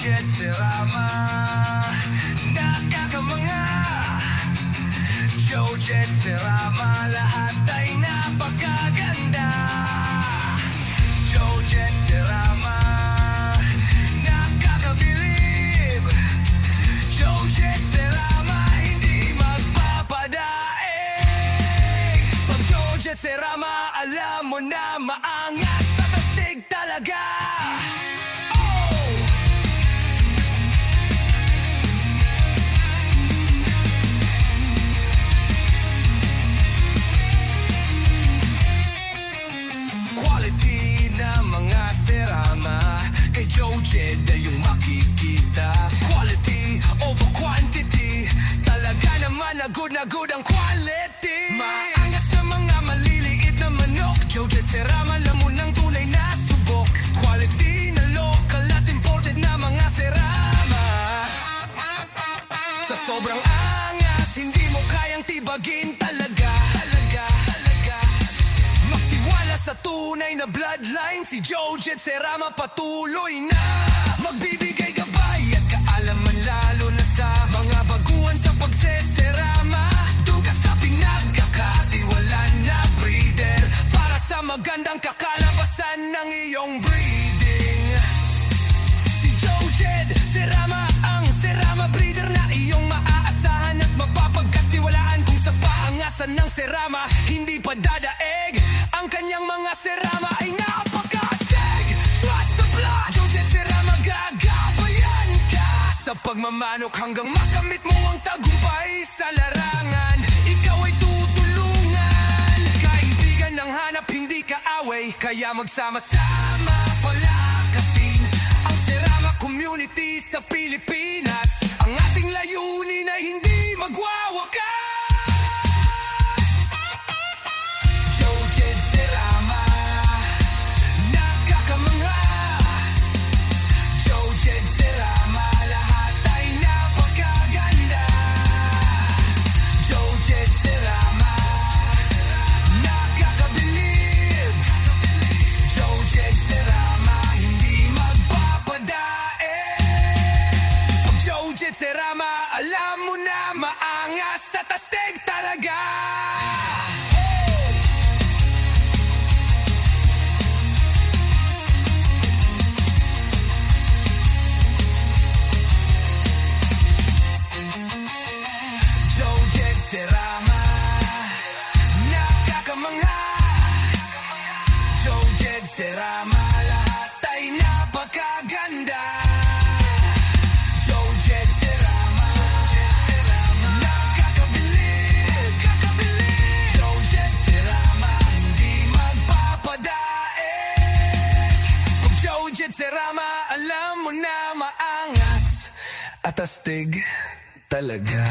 Jojet Serama, nakakamanga. Jojet Serama, lahat ay napakaganda. Jojet Serama, nakakabilib. Jojet Serama, hindi magpapadaig. Pag Jojet Serama, alam mo na maangas at astig talaga. Jojet ay yung makikita. Quality over quantity. Talaga naman na good ang quality. Maangas na mga maliliit na manok. Jojet Serama, lamon ng tunay na subok. Quality na local at imported na mga serama. Sa sobrang angas, hindi mo kayang tibagin talaga. Sa tunay na bloodline, si Jojet Serama patuloy na magbibigay gabay at kaalaman, lalo na sa mga baguhan sa pagseserama. Tugas sa pinagkakatiwalaan na breeder para sa magandang kakalabasan ng iyong breeding. Si Jojet Serama ang serama breeder na iyong maaasahan at mapapagkatiwalaan. Kung sa paangasan ng serama hindi pa dadaig, ang kanyang mga serama ay napaka-astig. Trust the blood, Jojet Serama, gagabayan ka sa pagmamanok hanggang makamit mo ang tagumpay sa larangan. Ikaw ay tutulungan, kaibigan ng hanap, hindi ka away. Kaya magsama-sama palakasin ang serama community sa Pilipinas. Ang ating layunin ay hindi magwawakas. Serama, alam mo na maangas at astig talaga. Jojet Serama, nakakamangha. Jojet Serama, lahat ay napakaganda. Jojet Serama, alam mo na maangas at astig talaga.